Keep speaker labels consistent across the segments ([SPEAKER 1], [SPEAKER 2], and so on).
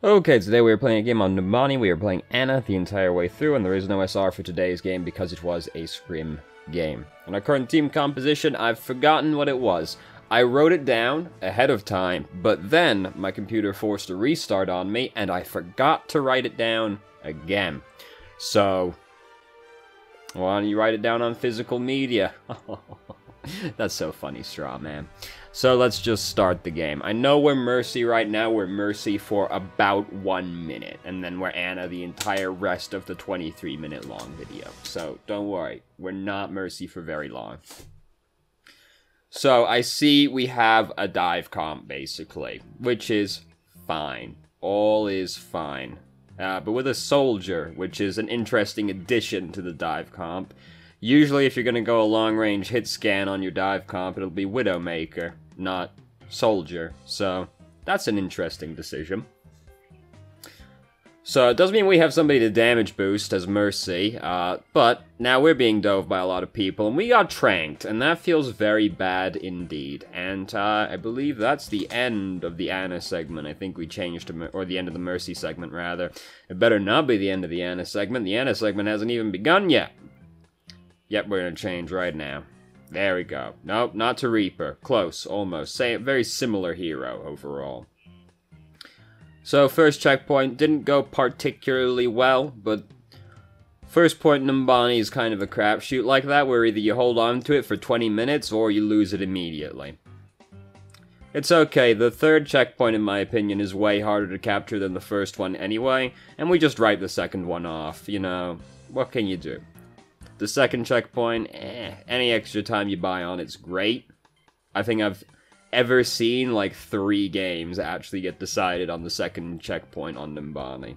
[SPEAKER 1] Okay, today we are playing a game on Numbani. We are playing Anna the entire way through, and there is no SR for today's game because it was a scrim game. On our current team composition, I've forgotten what it was. I wrote it down ahead of time, but then my computer forced a restart on me, and I forgot to write it down again. So, why don't you write it down on physical media? That's so funny, Straw Man. So let's just start the game. I know we're Mercy right now. We're Mercy for about 1 minute. And then we're Anna the entire rest of the 23-minute long video. So don't worry. We're not Mercy for very long. So I see we have a dive comp, basically. Which is fine. All is fine. But with a soldier, which is an interesting addition to the dive comp. Usually if you're going to go a long-range hit scan on your dive comp, it'll be Widowmaker, not Soldier. So, that's an interesting decision. So, it does mean we have somebody to damage boost as Mercy, but now we're being dove by a lot of people, and we got tranked, and that feels very bad indeed. And I believe that's the end of the Anna segment. I think we changed to, or the end of the Mercy segment, rather. It better not be the end of the Anna segment. The Anna segment hasn't even begun yet. Yep, we're gonna change right now. There we go. Nope, not to Reaper. Close, almost. Say very similar hero overall. So, first checkpoint didn't go particularly well, but first point Numbani is kind of a crapshoot like that, where either you hold on to it for 20 minutes or you lose it immediately. It's okay, the third checkpoint, in my opinion, is way harder to capture than the first one anyway, and we just write the second one off, you know. What can you do? The second checkpoint, any extra time you buy on it's great. I think I've ever seen like 3 games actually get decided on the second checkpoint on Numbani.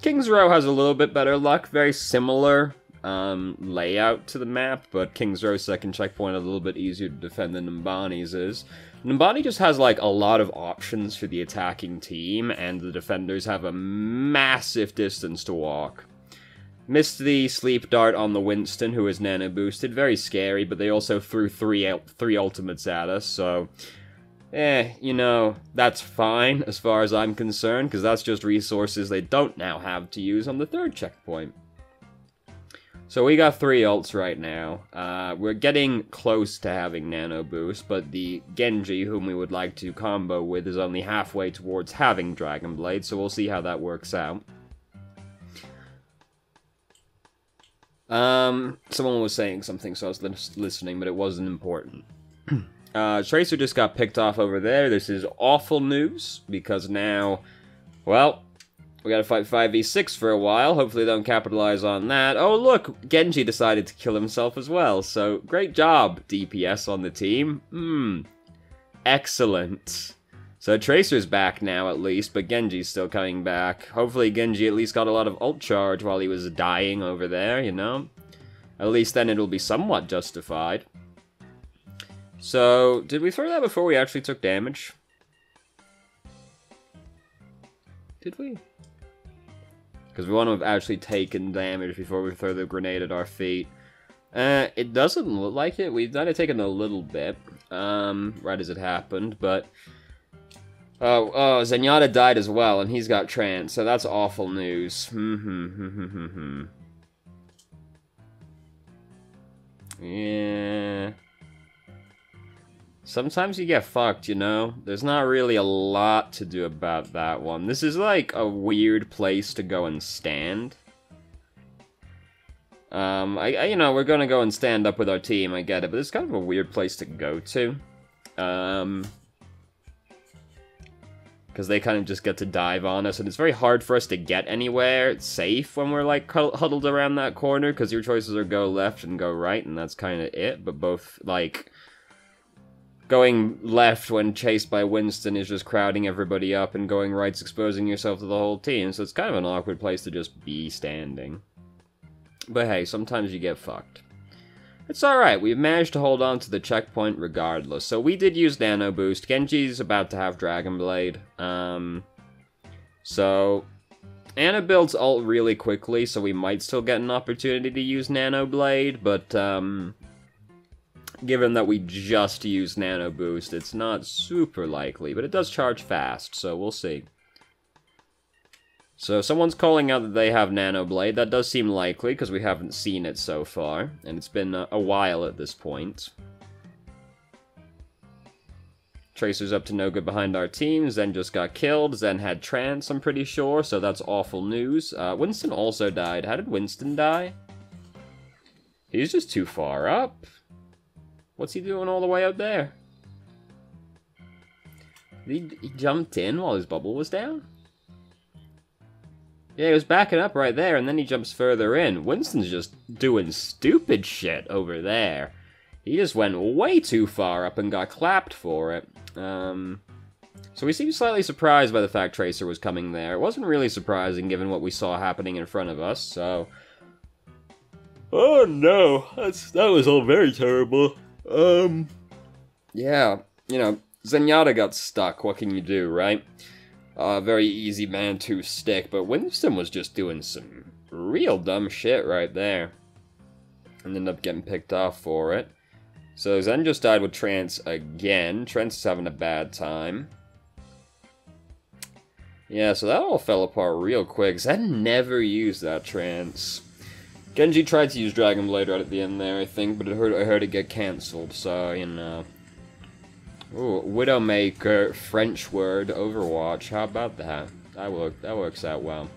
[SPEAKER 1] King's Row has a little bit better luck, very similar layout to the map, but King's Row's second checkpoint is a little bit easier to defend than Numbani's is. Numbani just has like a lot of options for the attacking team, and the defenders have a massive distance to walk. Missed the sleep dart on the Winston, who is nano boosted. Very scary, but they also threw three ultimates at us, so... you know, that's fine as far as I'm concerned, because that's just resources they don't now have to use on the third checkpoint. So we got 3 ults right now. We're getting close to having nano boost, but the Genji, whom we would like to combo with, is only halfway towards having Dragon Blade, so we'll see how that works out. Someone was saying something, so I was listening, but it wasn't important. Tracer just got picked off over there. This is awful news, because now, well, we gotta fight 5v6 for a while. Hopefully they don't capitalize on that. Oh, look, Genji decided to kill himself as well, so great job, DPS on the team. Excellent. So Tracer's back now, at least, but Genji's still coming back. Hopefully Genji at least got a lot of ult charge while he was dying over there, you know? At least then it'll be somewhat justified. So, did we throw that before we actually took damage? Did we? Because we want to have actually taken damage before we throw the grenade at our feet. It doesn't look like it. We might have taken a little bit, right as it happened, but... Oh, Zenyatta died as well, and he's got trance, so that's awful news. Yeah. Sometimes you get fucked, you know? There's not really a lot to do about that one. This is like a weird place to go and stand. You know, we're gonna go and stand up with our team, I get it, but it's kind of a weird place to go to. Because they kind of just get to dive on us, and it's very hard for us to get anywhere safe when we're, like, huddled around that corner, because your choices are go left and go right, and that's kind of it, but both, like, going left when chased by Winston is just crowding everybody up, and going right's exposing yourself to the whole team, so it's kind of an awkward place to just be standing. But hey, sometimes you get fucked. It's alright, we've managed to hold on to the checkpoint regardless. So we did use Nano Boost. Genji's about to have Dragon Blade. So Anna builds ult really quickly, so we might still get an opportunity to use Nano Blade, but Given that we just used Nano Boost, it's not super likely, but it does charge fast, so we'll see. So someone's calling out that they have Nano Blade. That does seem likely, because we haven't seen it so far, and it's been a while at this point. Tracer's up to no good behind our team. Zen just got killed. Zen had trance, I'm pretty sure, so that's awful news. Winston also died. How did Winston die? He's just too far up. What's he doing all the way up there? He jumped in while his bubble was down? Yeah, he was backing up right there, and then he jumps further in. Winston's just doing stupid shit over there. He just went way too far up and got clapped for it. So we seem slightly surprised by the fact Tracer was coming there. It wasn't really surprising given what we saw happening in front of us, so... Oh no, that was all very terrible. Yeah, you know, Zenyatta got stuck, what can you do, right? Very easy man to stick, but Winston was just doing some real dumb shit right there. And ended up getting picked off for it. So Zen just died with Trance again. Trance is having a bad time. Yeah, so that all fell apart real quick. Zen never used that Trance. Genji tried to use Dragon Blade right at the end there, I think, but I heard it get cancelled, so, you know. Ooh, Widowmaker, French word, Overwatch, how about that? That works out well.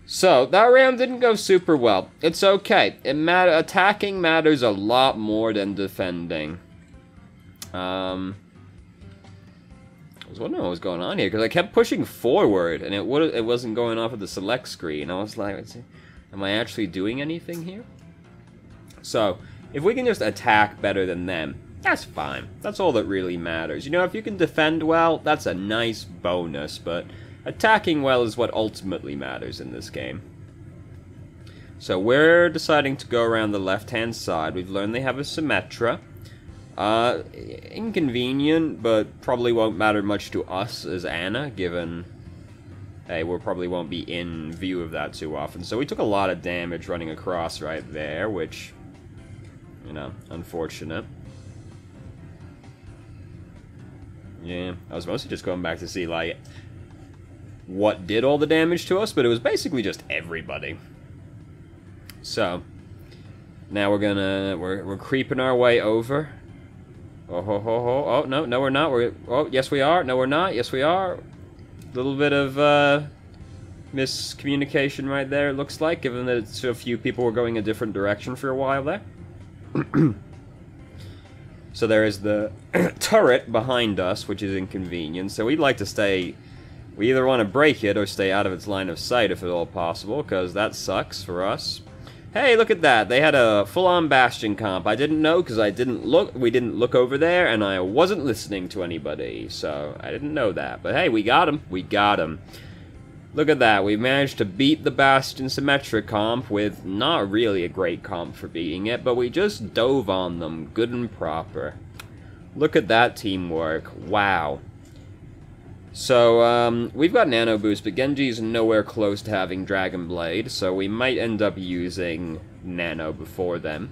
[SPEAKER 1] So, that round didn't go super well. It's okay. Attacking matters a lot more than defending. I was wondering what was going on here, because I kept pushing forward, and it wasn't going off of the select screen. I was like, am I actually doing anything here? So, if we can just attack better than them, that's fine. That's all that really matters. You know, if you can defend well, that's a nice bonus, but attacking well is what ultimately matters in this game. So we're deciding to go around the left-hand side. We've learned they have a Symmetra. Inconvenient, but probably won't matter much to us as Ana, given... Hey, we probably won't be in view of that too often. So we took a lot of damage running across right there, which, you know, unfortunate. Yeah, I was mostly just going back to see, like, what did all the damage to us, but it was basically just everybody. So, now we're creeping our way over. Oh, ho, ho, ho. Oh, no, we're not. Oh, yes, we are. No, we're not. Yes, we are. Little bit of miscommunication right there, it looks like, given that so few people were going a different direction for a while there. So there is the turret behind us, which is inconvenient, so we'd like to stay... We either want to break it or stay out of its line of sight if at all possible, because that sucks for us. Hey, look at that! They had a full-on Bastion comp. I didn't know, because we didn't look over there, and I wasn't listening to anybody, so I didn't know that. But hey, we got him. We got him. Look at that. We managed to beat the Bastion Symmetra comp with not really a great comp for beating it, but we just dove on them good and proper. Look at that teamwork. Wow. So, we've got Nano Boost, but Genji's nowhere close to having Dragon Blade, so we might end up using Nano before them.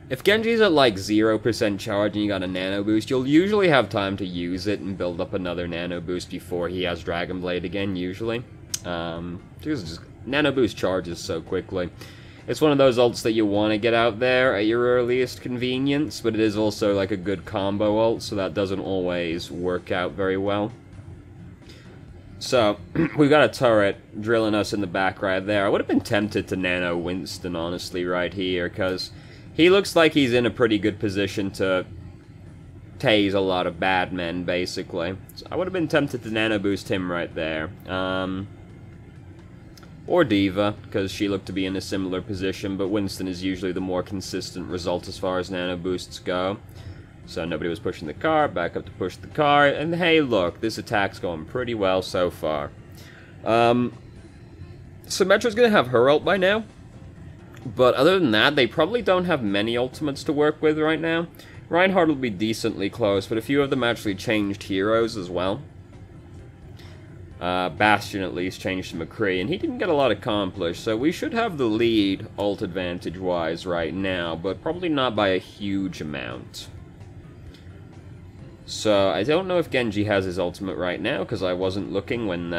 [SPEAKER 1] If Genji's at like 0% charge and you got a Nano Boost, you'll usually have time to use it and build up another Nano Boost before he has Dragon Blade again, usually. Because Nano Boost charges so quickly. It's one of those ults that you want to get out there at your earliest convenience, but it is also like a good combo ult, so that doesn't always work out very well. So, we've got a turret drilling us in the back right there. I would have been tempted to Nano Winston, honestly, right here, because he looks like he's in a pretty good position to tase a lot of bad men, basically. So I would have been tempted to Nano Boost him right there. Or Diva, because she looked to be in a similar position, but Winston is usually the more consistent result as far as Nano Boosts go. So nobody was pushing the car, back up to push the car, and hey look, this attack's going pretty well so far. Symmetra's gonna have her ult by now, but other than that, they probably don't have many ultimates to work with right now. Reinhardt will be decently close, but a few of them actually changed heroes as well. Bastion at least changed to McCree, and he didn't get a lot accomplished, so we should have the lead ult advantage-wise right now, but probably not by a huge amount. So, I don't know if Genji has his ultimate right now, because I wasn't looking when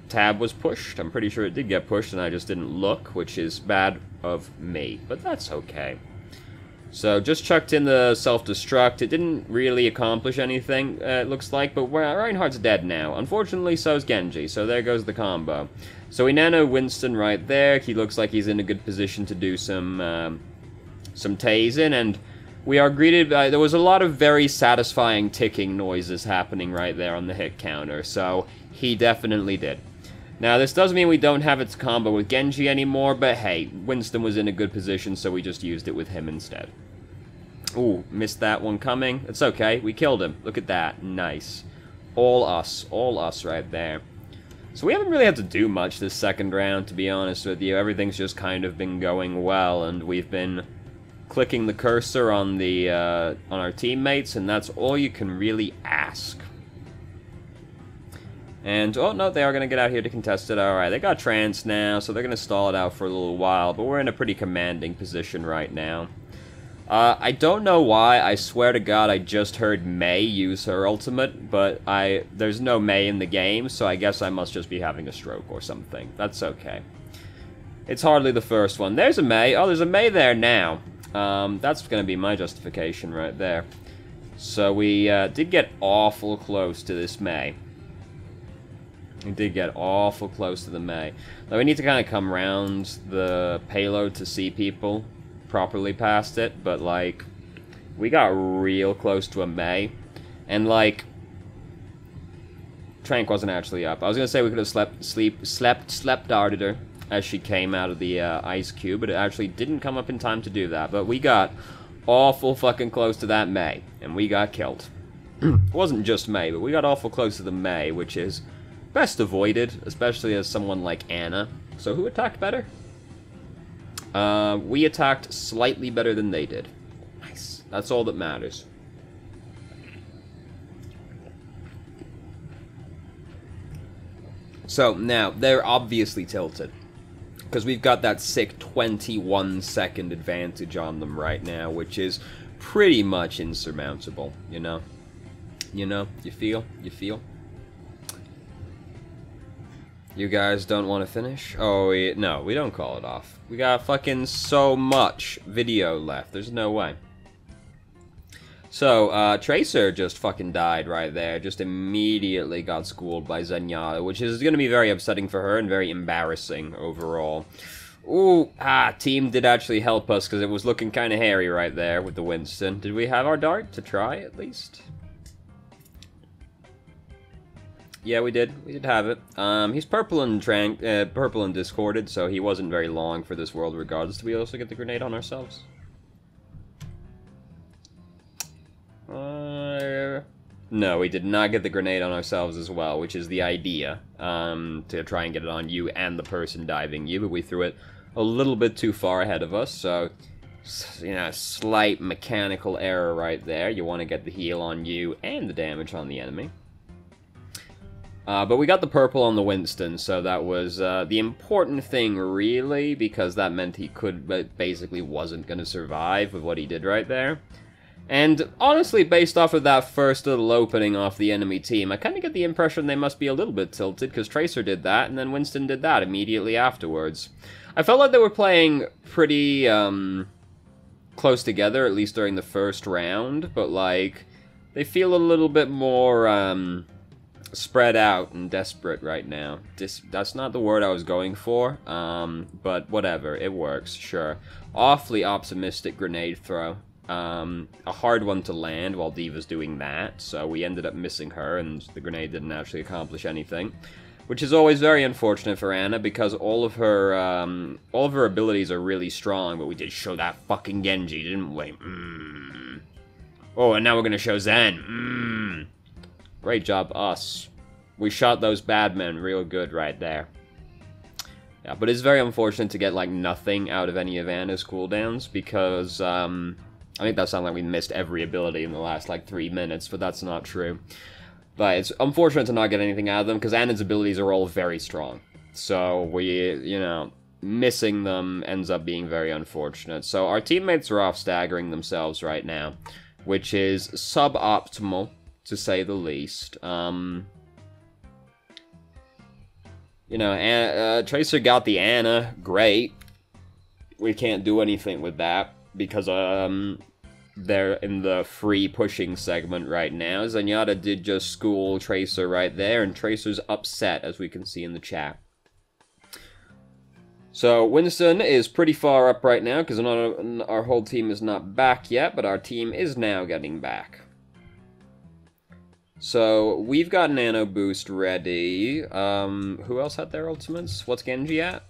[SPEAKER 1] tab was pushed. I'm pretty sure it did get pushed, and I just didn't look, which is bad of me, but that's okay. So, just chucked in the self-destruct. It didn't really accomplish anything, it looks like, but Reinhardt's dead now. Unfortunately, so is Genji, so there goes the combo. So we nano Winston right there. He looks like he's in a good position to do some tasing, and we are greeted by... There was a lot of very satisfying ticking noises happening right there on the hit counter, so he definitely did. Now, this doesn't mean we don't have its combo with Genji anymore, but hey, Winston was in a good position, so we just used it with him instead. Ooh, missed that one coming. It's okay, we killed him. Look at that, nice. All us right there. So we haven't really had to do much this second round, to be honest with you. Everything's just kind of been going well, and we've been clicking the cursor on the on our teammates, and that's all you can really ask. And, oh no, they are going to get out here to contest it. Alright, they got trance now, so they're going to stall it out for a little while, but we're in a pretty commanding position right now. I don't know why, I swear to God I just heard Mei use her ultimate, but there's no Mei in the game, so I guess I must just be having a stroke or something. That's okay. It's hardly the first one. There's a Mei. Oh, there's a Mei there now. That's going to be my justification right there. So we did get awful close to this Mei. We did get awful close to the Mei. Now we need to kind of come around the payload to see people properly past it, but like, we got real close to a Mei, and like, Trank wasn't actually up. I was gonna say we could have slept darted her as she came out of the ice cube, but it actually didn't come up in time to do that. But we got awful fucking close to that Mei, and we got killed. It wasn't just Mei, but we got awful close to the Mei, which is best avoided, especially as someone like Anna. So who attacked better? We attacked slightly better than they did. Nice. That's all that matters. So, now, they're obviously tilted. Because we've got that sick 21-second advantage on them right now, which is pretty much insurmountable, you know? You know? You feel? You feel? You guys don't want to finish? Oh, no, we don't call it off. We got fucking so much video left. There's no way. So, Tracer just fucking died right there. Just immediately got schooled by Zenyatta, which is going to be very upsetting for her and very embarrassing overall. Ooh, team did actually help us because it was looking kind of hairy right there with the Winston. Did we have our dart to try, at least? Yeah, we did. We did have it. He's purple and purple and discorded, so he wasn't very long for this world regardless. Did we also get the grenade on ourselves? No, we did not get the grenade on ourselves as well, which is the idea, to try and get it on you and the person diving you, but we threw it a little bit too far ahead of us, so, you know, slight mechanical error right there. You want to get the heal on you and the damage on the enemy. But we got the purple on the Winston, so that was the important thing, really, because that meant he basically wasn't going to survive with what he did right there. And honestly, based off of that first little opening off the enemy team, I kind of get the impression they must be a little bit tilted, because Tracer did that, and then Winston did that immediately afterwards. I felt like they were playing pretty close together, at least during the first round, but like, they feel a little bit more spread out and desperate right now. That's not the word I was going for, but whatever, it works, sure. Awfully optimistic grenade throw. A hard one to land while D.Va's doing that, so we ended up missing her, and the grenade didn't actually accomplish anything. Which is always very unfortunate for Anna, because all of her abilities are really strong, but we did show that fucking Genji, didn't we? Oh, and now we're gonna show Zen. Great job, us. We shot those bad men real good right there. Yeah, but it's very unfortunate to get, like, nothing out of any of Anna's cooldowns, because, I think that sounded like we missed every ability in the last, like, 3 minutes, but that's not true. But it's unfortunate to not get anything out of them, because Annan's abilities are all very strong. So we, you know, missing them ends up being very unfortunate. So our teammates are off staggering themselves right now, which is suboptimal, to say the least. You know, Tracer got the Anna, great. We can't do anything with that, because, they're in the free pushing segment right now. Zenyatta did just school Tracer right there, and Tracer's upset, as we can see in the chat. So, Winston is pretty far up right now, because our whole team is not back yet, but our team is now getting back. So, we've got Nano Boost ready. Who else had their ultimates? What's Genji at?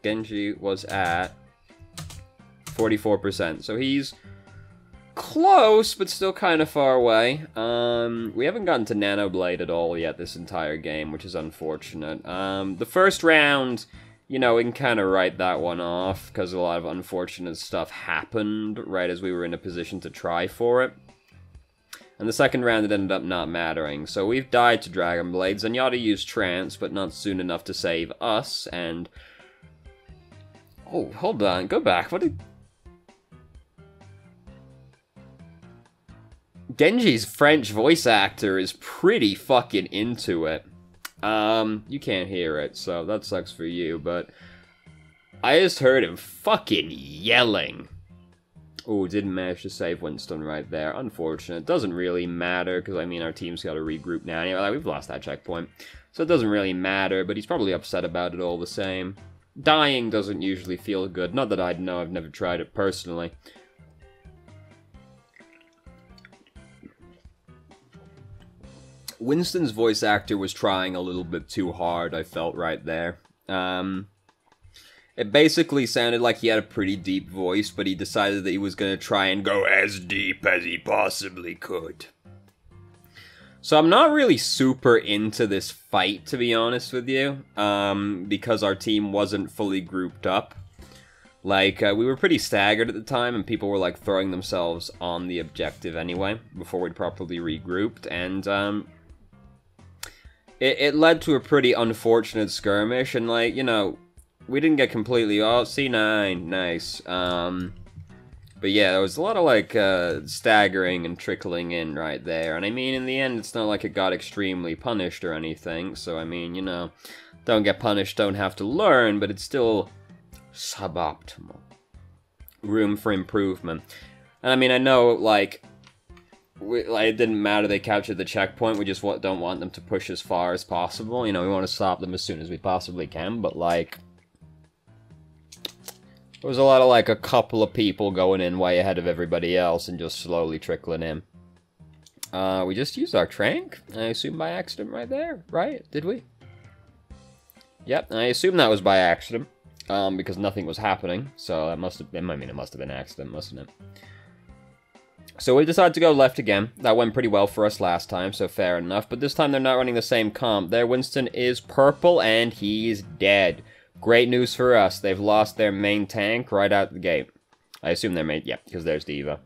[SPEAKER 1] Genji was at 44%, so he's close, but still kind of far away. We haven't gotten to Nano Blade at all yet this entire game, which is unfortunate. The first round, you know, we can kind of write that one off, because a lot of unfortunate stuff happened right as we were in a position to try for it. And the second round, it ended up not mattering. So we've died to Dragon Blades, and Zenyatta used Trance, but not soon enough to save us, and... Oh, hold on, go back, what did... Genji's French voice actor is pretty fucking into it. You can't hear it, so that sucks for you, but... I just heard him fucking yelling. Oh, didn't manage to save Winston right there. Unfortunate. Doesn't really matter, because, I mean, our team's got to regroup now. Anyway, like, we've lost that checkpoint. So it doesn't really matter, but he's probably upset about it all the same. Dying doesn't usually feel good. Not that I'd know, I've never tried it personally. Winston's voice actor was trying a little bit too hard, I felt right there. It basically sounded like he had a pretty deep voice, but he decided that he was going to try and go as deep as he possibly could. So I'm not really super into this fight, to be honest with you, because our team wasn't fully grouped up. Like, we were pretty staggered at the time, and people were, like, throwing themselves on the objective anyway, before we'd properly regrouped, and, it led to a pretty unfortunate skirmish, and, like, you know, we didn't get completely... Oh, C9, nice. But yeah, there was a lot of, like, staggering and trickling in right there. And I mean, in the end, it's not like it got extremely punished or anything. So, I mean, you know, don't get punished, don't have to learn, but it's still suboptimal. Room for improvement. And I mean, I know, like, it didn't matter they captured the checkpoint, we just don't want them to push as far as possible. You know, we want to stop them as soon as we possibly can, but, like... There was a lot of, like, a couple of people going in way ahead of everybody else and just slowly trickling in. We just used our trank, I assume by accident right there, right? Did we? Yep, I assume that was by accident, because nothing was happening, so that must have been, I mean, it must have been an accident, mustn't it? So we decided to go left again. That went pretty well for us last time, so fair enough, but this time they're not running the same comp. There, Winston is purple, and he's dead. Great news for us. They've lost their main tank right out the gate. I assume they're main... Yeah, because there's D.Va.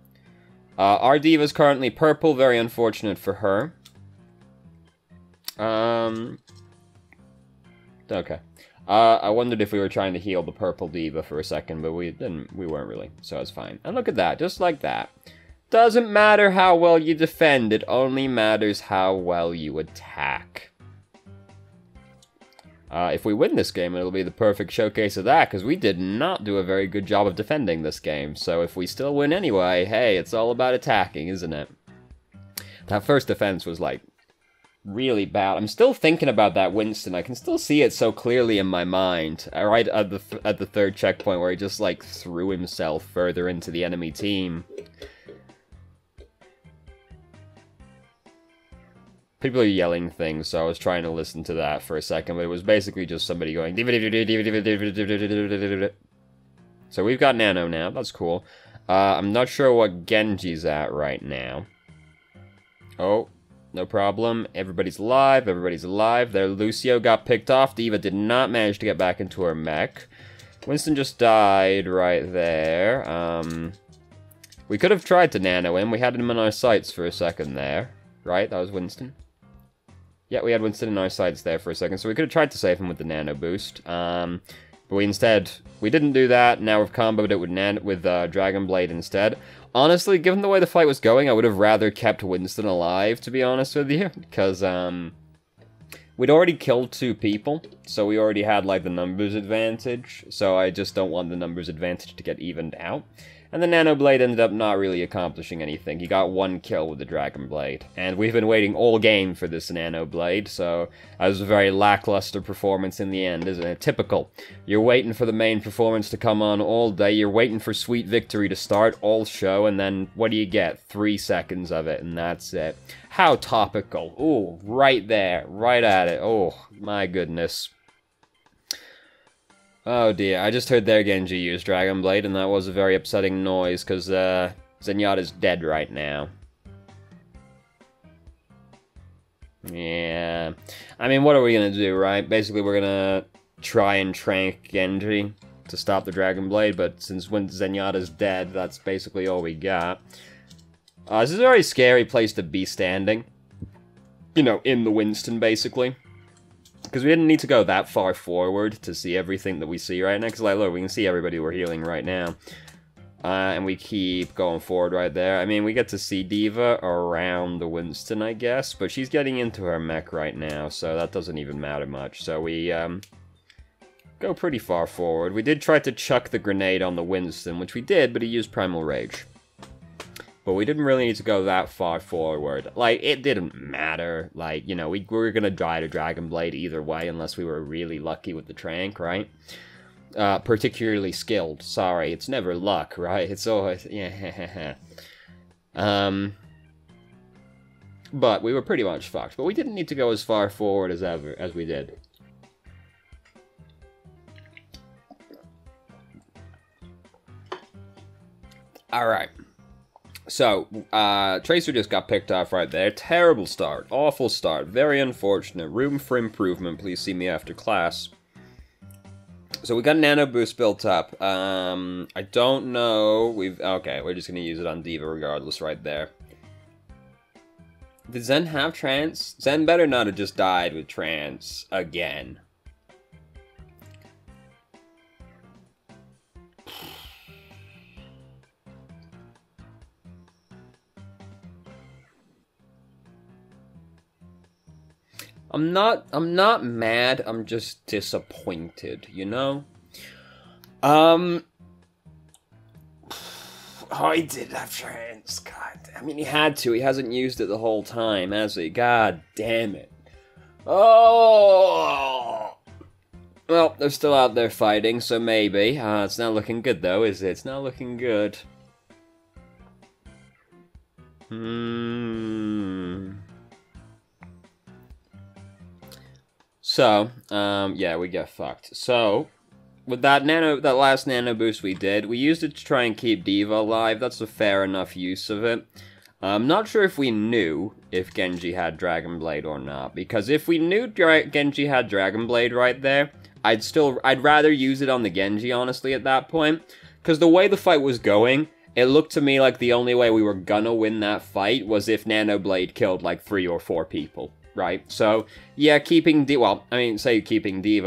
[SPEAKER 1] Our D.Va's currently purple. Very unfortunate for her. Okay. I wondered if we were trying to heal the purple D.Va for a second, but we didn't. We weren't really, so it's fine. And look at that, just like that. Doesn't matter how well you defend, it only matters how well you attack. If we win this game, it'll be the perfect showcase of that, because we did not do a very good job of defending this game. So if we still win anyway, hey, it's all about attacking, isn't it? That first defense was, like, really bad. I'm still thinking about that Winston. I can still see it so clearly in my mind. Right at the third checkpoint where he just, like, threw himself further into the enemy team. People are yelling things, so I was trying to listen to that for a second, but it was basically just somebody going... So we've got Nano now, that's cool. I'm not sure what Genji's at right now. Oh, no problem. Everybody's alive, everybody's alive. There, Lucio got picked off. D.Va did not manage to get back into her mech. Winston just died right there. We could have tried to nano him. We had him in our sights for a second there. right? That was Winston. Yeah, we had Winston in our sights there for a second, so we could have tried to save him with the nano boost. But we didn't do that. Now we've comboed it with Dragon Blade instead. Honestly, given the way the fight was going, I would have rather kept Winston alive, to be honest with you, because we'd already killed 2 people, so we already had like the numbers advantage. So I just don't want the numbers advantage to get evened out. And the Nano Blade ended up not really accomplishing anything. He got 1 kill with the Dragon Blade. And we've been waiting all game for this Nano Blade, so that was a very lackluster performance in the end, isn't it? Typical. You're waiting for the main performance to come on all day, you're waiting for Sweet Victory to start all show, and then what do you get? 3 seconds of it, and that's it. How topical. Ooh, right there, right at it. Oh, my goodness. Oh dear, I just heard their Genji use Dragon Blade, and that was a very upsetting noise, because Zenyatta's dead right now. Yeah. I mean, what are we gonna do, right? Basically, we're gonna try and trank Genji to stop the Dragon Blade, but since when Zenyatta's dead, that's basically all we got. This is a very scary place to be standing. You know, in the Winston, basically. Because we didn't need to go that far forward to see everything that we see right now. Because, like, look, we can see everybody we're healing right now. And we keep going forward right there. I mean, we get to see D.Va around the Winston, I guess. But she's getting into her mech right now, so that doesn't even matter much. So we go pretty far forward. We did try to chuck the grenade on the Winston, which we did, but he used Primal Rage. But we didn't really need to go that far forward. Like, it didn't matter. Like, you know, we were gonna die to Dragon Blade either way, unless we were really lucky with the trank, right? Particularly skilled. Sorry, it's never luck, right? It's always... yeah, but we were pretty much fucked. But we didn't need to go as far forward as we did. Alright. So, Tracer just got picked off right there. Terrible start. Awful start. Very unfortunate. Room for improvement. Please see me after class. So we got Nano Boost built up. I don't know. Okay, we're just going to use it on D.Va regardless right there. Did Zen have trance? Zen better not have just died with trance again. I'm not mad, I'm just disappointed, you know? Oh, he did have trance, god. I mean, he had to, he hasn't used it the whole time, has he? God damn it. Oh! Well, they're still out there fighting, so maybe. It's not looking good, though, is it? It's not looking good. So, yeah, we get fucked. So, with that last nano boost we did, we used it to try and keep D.Va alive. That's a fair enough use of it. I'm not sure if we knew if Genji had Dragon Blade or not, because if we knew Genji had Dragon Blade right there, I'd rather use it on the Genji, honestly, at that point, because the way the fight was going, it looked to me like the only way we were gonna win that fight was if Nano Blade killed like 3 or 4 people. Right, so, yeah, keeping D.Va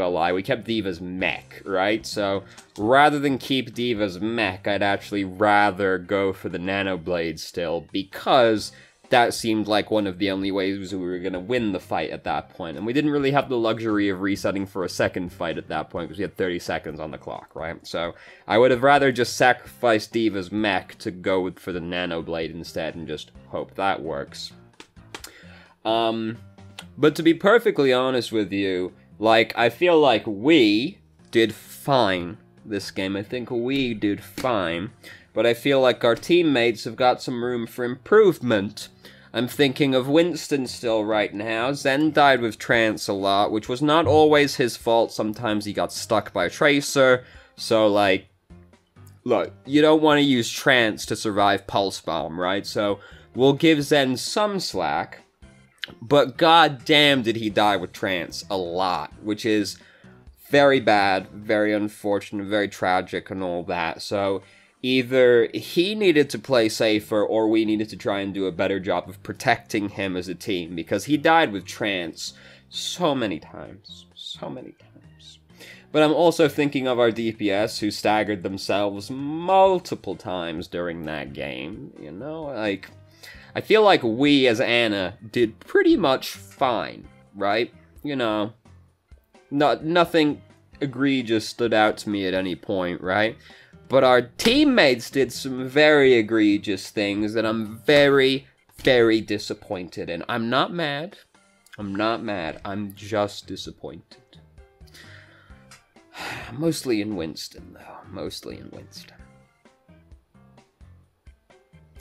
[SPEAKER 1] alive, we kept D.Va's mech, right? So, rather than keep D.Va's mech, I'd actually rather go for the Nano Blade still, because that seemed like one of the only ways we were gonna win the fight at that point. And we didn't really have the luxury of resetting for a second fight at that point, because we had 30 seconds on the clock, right? So, I would have rather just sacrificed D.Va's mech to go for the Nano Blade instead, and just hope that works. But to be perfectly honest with you, like, I feel like we did fine this game. I think we did fine. But I feel like our teammates have got some room for improvement. I'm thinking of Winston still right now. Zen died with trance a lot, which was not always his fault. Sometimes he got stuck by Tracer. So, like, look, you don't want to use trance to survive Pulse Bomb, right? So, we'll give Zen some slack. But goddamn did he die with trance a lot, which is very bad, very unfortunate, very tragic and all that. So either he needed to play safer or we needed to try and do a better job of protecting him as a team, because he died with trance so many times. So many times. But I'm also thinking of our DPS who staggered themselves multiple times during that game, you know? Like, I feel like we as Anna did pretty much fine, right? You know, nothing egregious stood out to me at any point, right? But our teammates did some very egregious things that I'm very, very disappointed in. I'm not mad. I'm not mad. I'm just disappointed. Mostly in Winston, though. Mostly in Winston.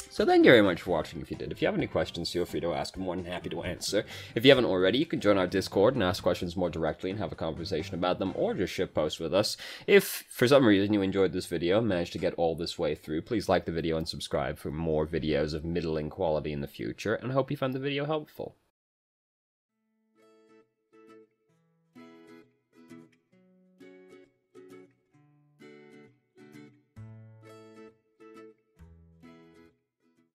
[SPEAKER 1] So thank you very much for watching if you did. If you have any questions, feel free to ask. I'm more than happy to answer. If you haven't already, you can join our Discord and ask questions more directly and have a conversation about them, or just shitpost with us. If, for some reason, you enjoyed this video and managed to get all this way through, please like the video and subscribe for more videos of middling quality in the future, and I hope you found the video helpful.